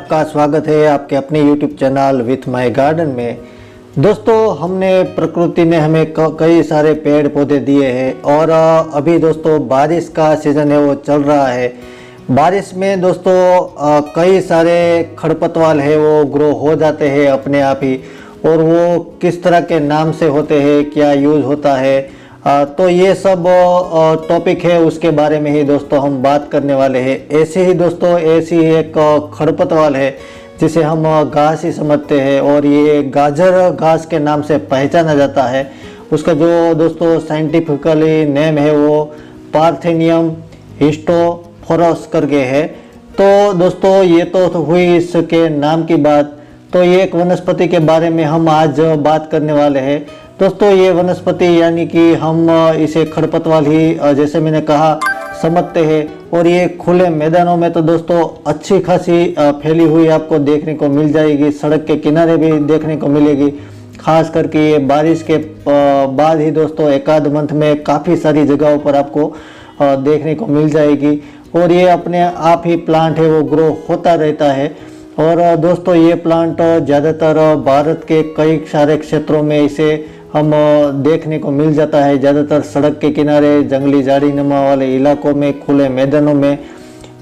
आपका स्वागत है आपके अपने YouTube channel with my garden में। दोस्तों, हमने प्रकृति ने हमें कई सारे पेड़ पौधे दिए हैं और अभी दोस्तों बारिश का सीज़न है, वो चल रहा है। बारिश में दोस्तों कई सारे खरपतवार है वो ग्रो हो जाते हैं अपने आप ही, और वो किस तरह के नाम से होते हैं, क्या यूज़ होता है, तो ये सब टॉपिक है, उसके बारे में ही दोस्तों हम बात करने वाले हैं। ऐसे ही दोस्तों ऐसी एक खरपतवार है जिसे हम घास ही समझते हैं और ये गाजर घास के नाम से पहचाना जाता है। उसका जो दोस्तों साइंटिफिकली नेम है वो पार्थेनियम हिस्टोफोरस करके है। तो दोस्तों ये तो हुई इसके नाम की बात। तो ये एक वनस्पति के बारे में हम आज बात करने वाले हैं। दोस्तों ये वनस्पति यानी कि हम इसे खरपतवार ही जैसे मैंने कहा समझते हैं, और ये खुले मैदानों में तो दोस्तों अच्छी खासी फैली हुई आपको देखने को मिल जाएगी। सड़क के किनारे भी देखने को मिलेगी। खास करके ये बारिश के बाद ही दोस्तों एक आध मंथ में काफ़ी सारी जगहों पर आपको देखने को मिल जाएगी, और ये अपने आप ही प्लांट है वो ग्रो होता रहता है। और दोस्तों ये प्लांट ज़्यादातर भारत के कई सारे क्षेत्रों में इसे हम देखने को मिल जाता है। ज़्यादातर सड़क के किनारे, जंगली झाड़ी नुमा वाले इलाकों में, खुले मैदानों में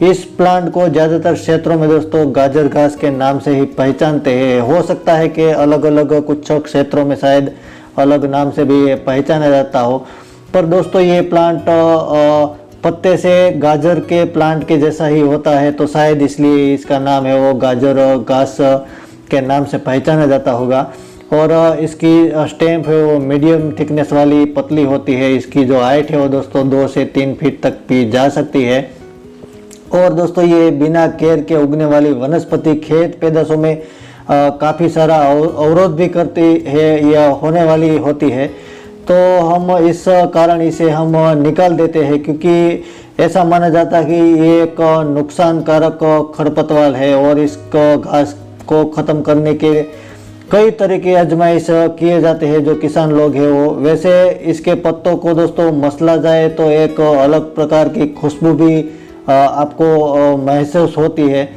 इस प्लांट को ज़्यादातर क्षेत्रों में दोस्तों गाजर घास के नाम से ही पहचानते हैं। हो सकता है कि अलग अलग कुछ क्षेत्रों में शायद अलग नाम से भी पहचाना जाता हो, पर दोस्तों ये प्लांट पत्ते से गाजर के प्लांट के जैसा ही होता है, तो शायद इसलिए इसका नाम है वो गाजर घास के नाम से पहचाना जाता होगा। और इसकी स्टेम है वो मीडियम थिकनेस वाली पतली होती है। इसकी जो हाइट है वो दोस्तों 2 से 3 फीट तक भी जा सकती है। और दोस्तों ये बिना केयर के उगने वाली वनस्पति खेत पैदाशों में काफ़ी सारा अवरोध भी करती है या होने वाली होती है। तो हम इस कारण इसे हम निकाल देते हैं, क्योंकि ऐसा माना जाता है कि ये एक नुकसानकारक खरपतवार है और इसको घास को ख़त्म करने के कई तरह के आजमाइश किए जाते हैं जो किसान लोग हैं वो। वैसे इसके पत्तों को दोस्तों मसला जाए तो एक अलग प्रकार की खुशबू भी आपको महसूस होती है।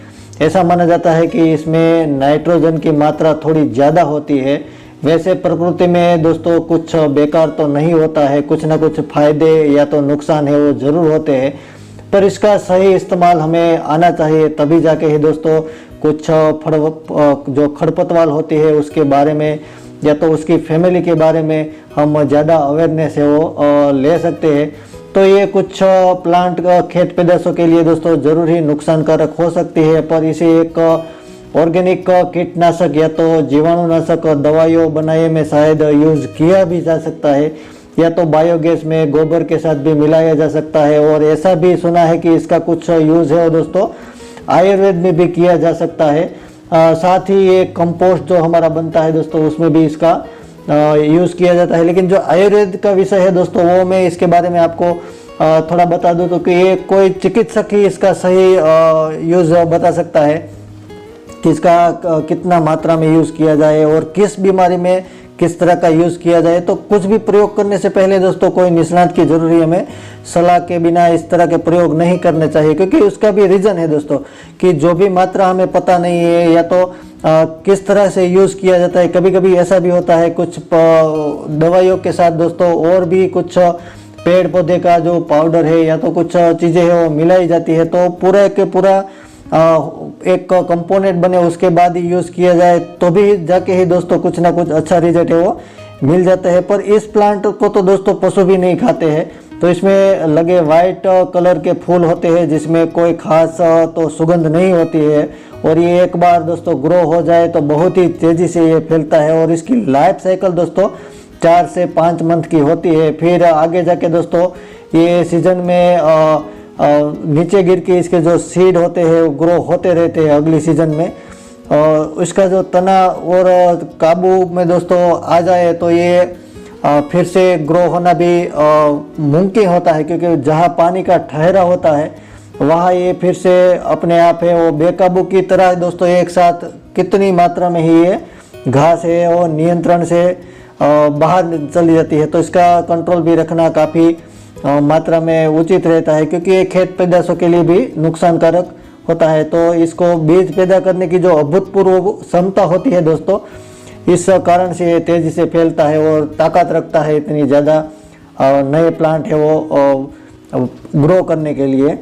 ऐसा माना जाता है कि इसमें नाइट्रोजन की मात्रा थोड़ी ज़्यादा होती है। वैसे प्रकृति में दोस्तों कुछ बेकार तो नहीं होता है, कुछ ना कुछ फायदे या तो नुकसान है वो ज़रूर होते हैं, पर इसका सही इस्तेमाल हमें आना चाहिए, तभी जाके ही दोस्तों कुछ जो खरपतवार होती है उसके बारे में या तो उसकी फैमिली के बारे में हम ज़्यादा अवेयरनेस है वो ले सकते हैं। तो ये कुछ प्लांट खेत पैदाशों के लिए दोस्तों ज़रूर ही नुकसानकारक हो सकती है, पर इसे एक ऑर्गेनिक कीटनाशक या तो जीवाणुनाशक दवाइयों बनाने में शायद यूज़ किया भी जा सकता है, या तो बायोगैस में गोबर के साथ भी मिलाया जा सकता है। और ऐसा भी सुना है कि इसका कुछ यूज़ है दोस्तों आयुर्वेद में भी किया जा सकता है। साथ ही ये कंपोस्ट जो हमारा बनता है दोस्तों उसमें भी इसका यूज़ किया जाता है। लेकिन जो आयुर्वेद का विषय है दोस्तों वो मैं इसके बारे में आपको थोड़ा बता दूँ तो कि ये कोई चिकित्सक ही इसका सही यूज़ बता सकता है कि इसका कितना मात्रा में यूज़ किया जाए और किस बीमारी में किस तरह का यूज़ किया जाए। तो कुछ भी प्रयोग करने से पहले दोस्तों कोई निष्णात की जरूरी हमें सलाह के बिना इस तरह के प्रयोग नहीं करने चाहिए, क्योंकि उसका भी रीज़न है दोस्तों कि जो भी मात्रा हमें पता नहीं है या तो किस तरह से यूज़ किया जाता है। कभी कभी ऐसा भी होता है कुछ दवाइयों के साथ दोस्तों और भी कुछ पेड़ पौधे का जो पाउडर है या तो कुछ चीज़ें है वो मिलाई जाती है, तो पूरा के पूरा एक कंपोनेंट बने उसके बाद ही यूज़ किया जाए तो भी जाके ही दोस्तों कुछ ना कुछ अच्छा रिजल्ट है वो मिल जाता है। पर इस प्लांट को तो दोस्तों पशु भी नहीं खाते हैं, तो इसमें लगे वाइट कलर के फूल होते हैं जिसमें कोई खास तो सुगंध नहीं होती है, और ये एक बार दोस्तों ग्रो हो जाए तो बहुत ही तेज़ी से ये फैलता है। और इसकी लाइफ साइकिल दोस्तों 4 से 5 मंथ की होती है। फिर आगे जाके दोस्तों ये सीजन में नीचे गिर के इसके जो सीड होते हैं वो ग्रो होते रहते हैं अगली सीजन में। और उसका जो तना और काबू में दोस्तों आ जाए तो ये फिर से ग्रो होना भी मुमकिन होता है, क्योंकि जहाँ पानी का ठहरा होता है वहाँ ये फिर से अपने आप है वो बेकाबू की तरह दोस्तों एक साथ कितनी मात्रा में ही ये घास है वो नियंत्रण से बाहर चली जाती है। तो इसका कंट्रोल भी रखना काफ़ी मात्रा में उचित रहता है, क्योंकि ये खेत पैदाशों के लिए भी नुकसानकारक होता है। तो इसको बीज पैदा करने की जो अभूतपूर्व क्षमता होती है दोस्तों, इस कारण से ये तेज़ी से फैलता है और ताकत रखता है इतनी ज़्यादा नए प्लांट है वो ग्रो करने के लिए।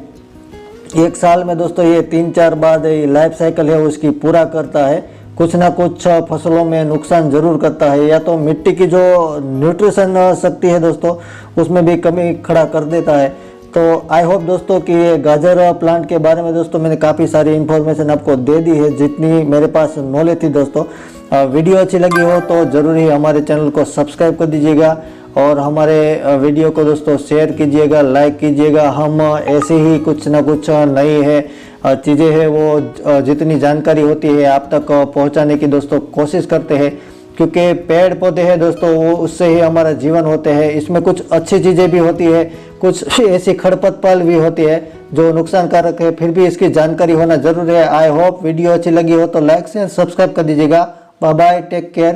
एक साल में दोस्तों ये 3-4 बार ये लाइफ साइकिल है उसकी पूरा करता है। कुछ ना कुछ फसलों में नुकसान जरूर करता है, या तो मिट्टी की जो न्यूट्रिशन शक्ति है दोस्तों उसमें भी कमी खड़ा कर देता है। तो आई होप दोस्तों कि ये गाजर प्लांट के बारे में दोस्तों मैंने काफ़ी सारी इन्फॉर्मेशन आपको दे दी है जितनी मेरे पास नॉलेज थी दोस्तों। वीडियो अच्छी लगी हो तो ज़रूर ही हमारे चैनल को सब्सक्राइब कर दीजिएगा और हमारे वीडियो को दोस्तों शेयर कीजिएगा, लाइक कीजिएगा। हम ऐसे ही कुछ ना कुछ नई है चीज़ें हैं वो जितनी जानकारी होती है आप तक पहुंचाने की दोस्तों कोशिश करते हैं, क्योंकि पेड़ पौधे हैं दोस्तों वो उससे ही हमारा जीवन होते हैं। इसमें कुछ अच्छी चीज़ें भी होती है, कुछ ऐसी खरपतवार भी होती है जो नुकसानकारक है, फिर भी इसकी जानकारी होना जरूरी है। आई होप वीडियो अच्छी लगी हो तो लाइक से सब्सक्राइब कर दीजिएगा। Bye bye, take care.